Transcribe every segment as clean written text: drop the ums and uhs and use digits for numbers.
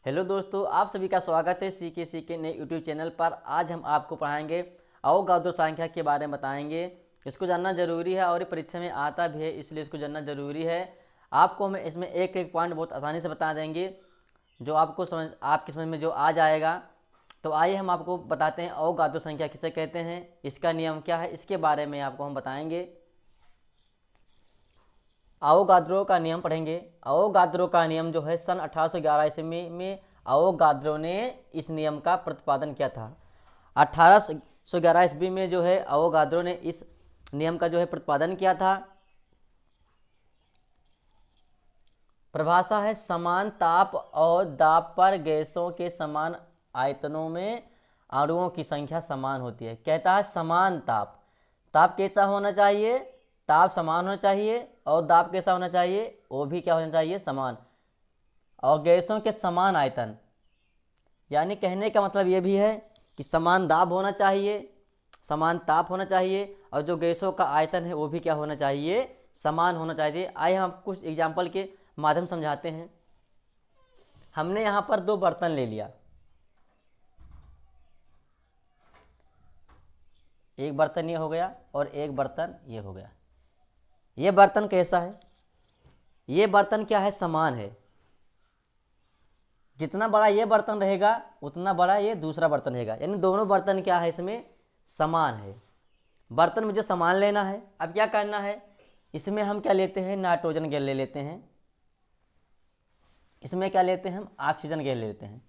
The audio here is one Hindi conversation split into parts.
हेलो दोस्तों, आप सभी का स्वागत है सीके ने यूट्यूब चैनल पर। आज हम आपको पढ़ाएंगे अवोगाद्रो संख्या के बारे में बताएंगे। इसको जानना जरूरी है और ये परीक्षा में आता भी है, इसलिए इसको जानना जरूरी है। आपको हम इसमें एक एक पॉइंट बहुत आसानी से बता देंगे जो आपकी समझ में जो आ जाएगा। तो आइए हम आपको बताते हैं अवोगाद्रो संख्या किसे कहते हैं, इसका नियम क्या है, इसके बारे में आपको हम बताएंगे। अवोगाद्रो का नियम पढ़ेंगे। अवोगाद्रो का नियम जो है सन 1811 ईस्वी में अवोगाद्रो ने इस नियम का प्रतिपादन किया था। 1811 ईस्वी में जो है अवोगाद्रो ने इस नियम का जो है प्रतिपादन किया था। परिभाषा है समान ताप और दाब पर गैसों के समान आयतनों में अणुओं की संख्या समान होती है। कहता है समान ताप, ताप कैसा होना चाहिए, ताप समान होना चाहिए, और दाब कैसा होना चाहिए, वो भी क्या होना चाहिए, समान। और गैसों के समान आयतन, यानी कहने का मतलब ये भी है कि समान दाब होना चाहिए, समान ताप होना चाहिए, और जो गैसों का आयतन है वो भी क्या होना चाहिए, समान होना चाहिए। आइए हम कुछ एग्जाम्पल के माध्यम समझाते हैं। हमने यहाँ पर दो बर्तन ले लिया, एक बर्तन ये हो गया और एक बर्तन ये हो गया। ये बर्तन कैसा है, ये बर्तन क्या है, समान है। जितना बड़ा ये बर्तन रहेगा उतना बड़ा ये दूसरा बर्तन रहेगा, यानी दोनों बर्तन क्या है, इसमें समान है। बर्तन मुझे समान लेना है। अब क्या करना है, इसमें हम क्या लेते हैं, नाइट्रोजन गैस ले लेते हैं। इसमें क्या लेते हैं, हम ऑक्सीजन गैस ले लेते हैं।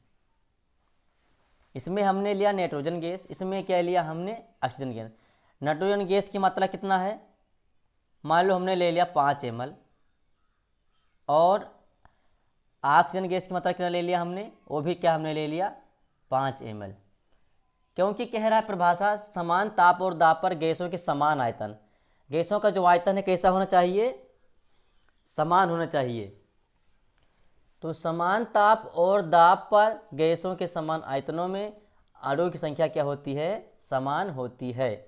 इसमें हमने लिया नाइट्रोजन गैस, इसमें क्या लिया हमने, ऑक्सीजन गैस। नाइट्रोजन गैस की मात्रा कितना है, मान लो हमने ले लिया 5 ml, और ऑक्सीजन गैस की मात्रा कितना ले लिया हमने, वो भी क्या हमने ले लिया 5 ml। क्योंकि कह रहा है परिभाषा समान ताप और दाब पर गैसों के समान आयतन। गैसों का जो आयतन है कैसा होना चाहिए, समान होना चाहिए। तो समान ताप और दाब पर गैसों के समान आयतनों में अणुओं की संख्या क्या होती है, समान होती है।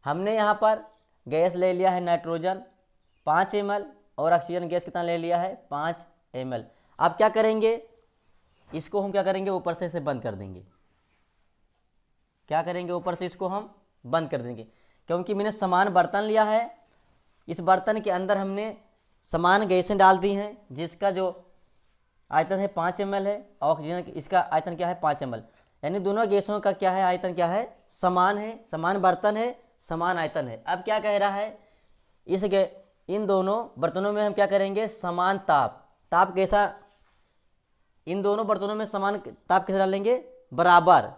हमने यहाँ पर गैस ले लिया है नाइट्रोजन 5 ml, और ऑक्सीजन गैस कितना ले लिया है 5 ml। अब क्या करेंगे, इसको हम क्या करेंगे, ऊपर से इसे बंद कर देंगे। क्या करेंगे, ऊपर से इसको हम बंद कर देंगे, क्योंकि मैंने समान बर्तन लिया है। इस बर्तन के अंदर हमने समान गैसें डाल दी हैं, जिसका जो आयतन है 5 ml है, ऑक्सीजन इसका आयतन क्या है 5 ml। यानी दोनों गैसों का क्या है, आयतन क्या है, समान है, समान बर्तन है, समान आयतन है। अब क्या कह रहा है, इन दोनों बर्तनों में हम क्या करेंगे, समान ताप, ताप कैसा, इन दोनों बर्तनों में समान ताप कैसे डालेंगे, बराबर।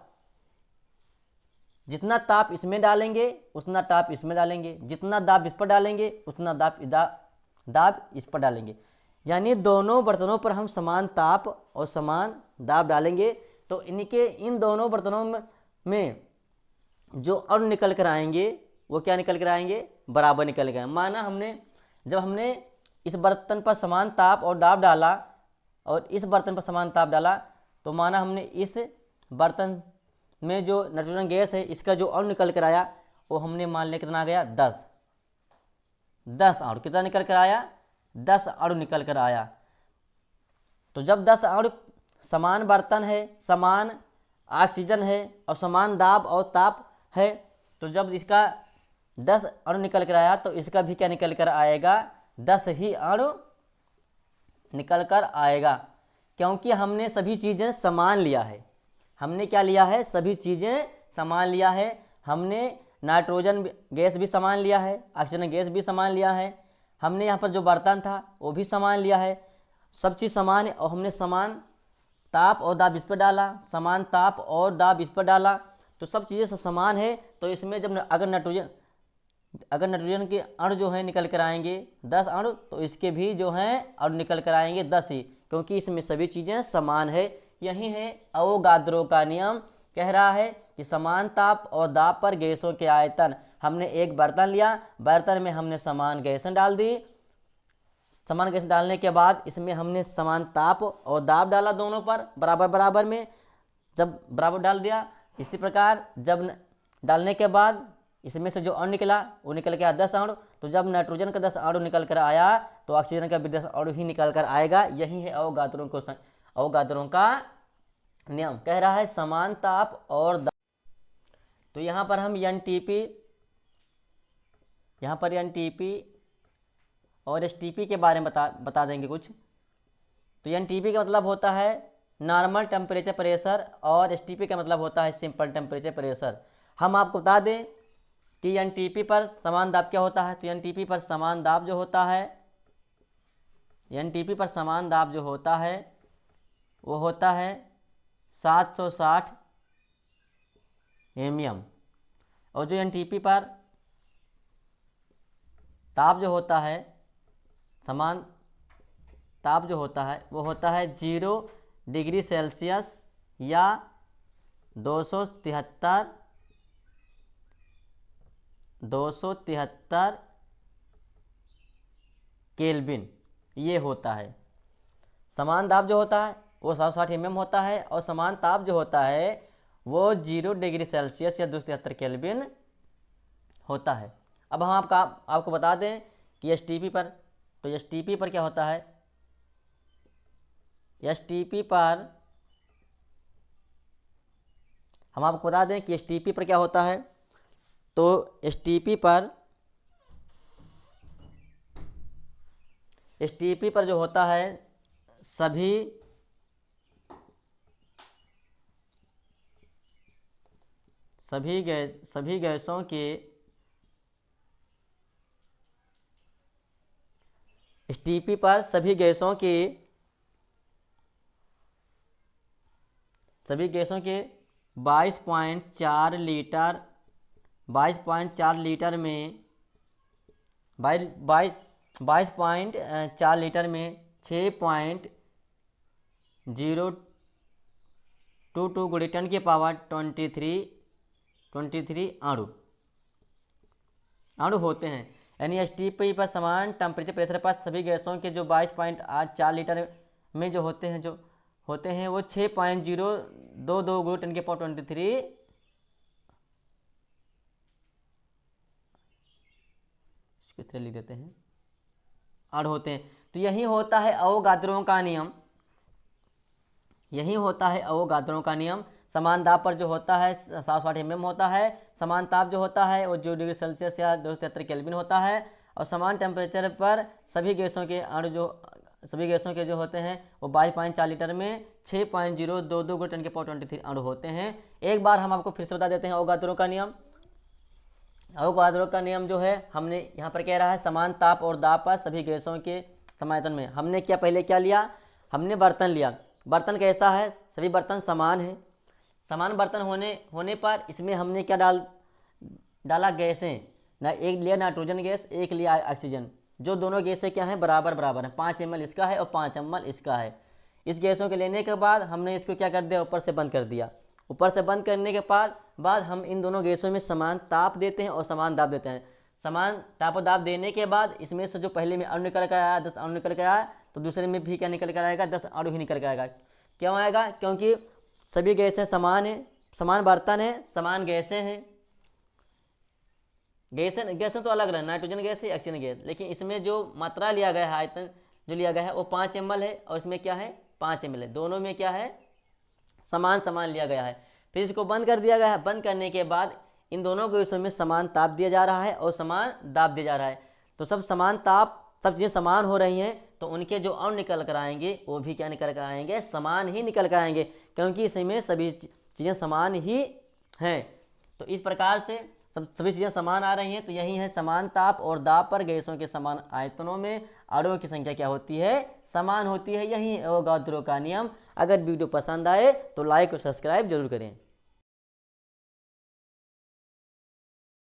जितना ताप इसमें डालेंगे उतना ताप इसमें डालेंगे, जितना दाब इस पर डालेंगे उतना दाब इस पर डालेंगे। यानी दोनों बर्तनों पर हम समान ताप और समान दाब डालेंगे, तो इन दोनों बर्तनों में जो अणु निकल कर आएंगे वो क्या निकल कर आएंगे, बराबर निकल गए। माना जब हमने इस बर्तन पर समान ताप और दाब डाला और इस बर्तन पर समान ताप डाला, तो माना हमने इस बर्तन में जो नाइट्रोजन गैस है इसका जो अणु निकल कर आया वो हमने मान लिया कितना आ गया, 10 अणु। कितना निकल कर आया, 10 अणु निकल कर आया। तो जब 10 अणु, समान बर्तन है, समान ऑक्सीजन है और समान दाब और ताप है, तो जब इसका 10 अणु निकल कर आया तो इसका भी क्या निकल कर आएगा, 10 ही अणु निकल कर आएगा। क्योंकि हमने सभी चीज़ें समान लिया है। हमने क्या लिया है, सभी चीज़ें समान लिया है। हमने नाइट्रोजन गैस भी समान लिया है, ऑक्सीजन गैस भी समान लिया है। हमने यहाँ पर जो बर्तन था वो भी समान लिया है, सब चीज़ समान है। और हमने समान ताप और दाब इस पर डाला, समान ताप और दाब इस पर डाला, तो सब चीज़ें सब समान है। तो इसमें जब अगर नाइट्रोजन के अणु जो हैं निकल कर आएंगे 10 अणु, तो इसके भी जो हैं अणु निकल कर आएंगे 10 ही, क्योंकि इसमें सभी चीज़ें समान है। यही है अवोगाद्रो का नियम। कह रहा है कि समान ताप और दाब पर गैसों के आयतन। हमने एक बर्तन लिया, बर्तन में हमने समान गैसें डाल दी, समान गैस डालने के बाद इसमें हमने समान ताप और दाब डाला, दोनों पर बराबर बराबर में। जब बराबर डाल दिया, इसी प्रकार जब डालने के बाद इसमें से जो अणु निकला वो निकल गया 10 अणु। तो जब नाइट्रोजन का 10 अणु निकल कर आया तो ऑक्सीजन का भी 10 अणु ही निकल कर आएगा। यही है अवोगाद्रो का नियम कह रहा है समान ताप और दाब। तो यहाँ पर हम एनटीपी और एसटीपी के बारे में बता देंगे कुछ। तो एनटीपी का मतलब होता है नॉर्मल टेम्परेचर प्रेशर और एसटीपी का मतलब होता है सिंपल टेम्परेचर प्रेशर। हम आपको बता दें कि एनटीपी पर समान दाब क्या होता है। तो एनटीपी पर समान दाब जो होता है, एनटीपी पर समान दाब जो होता है वो होता है 760 एमएम। और जो एनटीपी पर ताप जो होता है, समान ताप जो होता है वो होता है 0 डिग्री सेल्सियस या 273 केल्विन ये होता है। समान दाब जो होता है वो 760 एमएम होता है और समान ताप जो होता है वो 0 डिग्री सेल्सियस या 273 केल्विन होता है। अब हम आपको बता दें कि एसटीपी पर, तो एसटीपी पर क्या होता है, एसटीपी पर हम आपको बता दें कि एसटीपी पर क्या होता है। तो एसटीपी पर जो होता है सभी गैसों के एसटीपी पर सभी गैसों के 22.4 लीटर में 22.4 लीटर में 6.022 गुणे 10 की पावर 23 अणु होते हैं। यानी एसटीपी पर समान टेम्परेचर प्रेशर पर सभी गैसों के जो 22.4 लीटर में जो होते हैं वो 6.022 गुणे 10 की पावर 23 इसको इतना लिख देते हैं अणु होते हैं। तो यही होता है अवोगाद्रो का नियम, समान दाब पर जो होता है 760 एमएम होता है, समान ताप जो होता है वो 0 डिग्री सेल्सियस या 273 केल्विन होता है और समान टेम्परेचर पर सभी गैसों के जो होते हैं वो 22.4 लीटर में 6.022 गुणे 10 की पावर 23 अणु होते हैं। एक बार हम आपको फिर से बता देते हैं अवोगाद्रो का नियम। अवोगाद्रो का नियम जो है हमने यहाँ पर कह रहा है समान ताप और दाब पर सभी गैसों के समायतन में हमने पहले क्या लिया, हमने बर्तन लिया। बर्तन कैसा है, सभी बर्तन समान है। समान बर्तन होने पर इसमें हमने क्या डाला गैसें, एक लिया नाइट्रोजन गैस, एक लिया ऑक्सीजन, जो दोनों गैसें क्या हैं बराबर हैं। 5 ml इसका है और 5 ml इसका है। इस गैसों के लेने के बाद हमने इसको क्या कर दिया, ऊपर से बंद कर दिया। ऊपर से बंद करने के बाद हम इन दोनों गैसों में समान ताप देते हैं और समान दाब देते हैं। समान ताप और दाब देने के बाद इसमें से जो पहले में अणु निकल कर आया 10 अणु निकल कर आया, तो दूसरे में भी क्या निकल कर आएगा 10 अणु ही निकल कर आएगा। क्यों आएगा, क्योंकि सभी गैसें समान है, समान बर्तन है, समान गैसें हैं। गैसें तो अलग रहे, नाइट्रोजन गैस है, ऑक्सीजन गैस, लेकिन इसमें जो मात्रा लिया गया है, आयतन जो लिया गया है वो 5 ml है और इसमें क्या है 5 ml है। दोनों में क्या है समान लिया गया है। फिर इसको बंद कर दिया गया है। बंद करने के बाद इन दोनों गैसों में समान ताप दिया जा रहा है और समान दाब दिया जा रहा है। तो सब समान ताप, सब चीज़ें समान हो रही हैं, तो उनके जो अणु निकल कर आएंगे वो भी क्या निकल कर आएंगे, समान ही निकल कर आएंगे, क्योंकि इसमें सभी चीज़ें समान ही हैं। तो इस प्रकार से सभी चीज़ें समान आ रही हैं। तो यही है समान ताप और दाब पर गैसों के समान आयतनों में अणुओं की संख्या क्या होती है, समान होती है। यही अवोगाद्रो का नियम। अगर वीडियो पसंद आए तो लाइक और सब्सक्राइब जरूर करें।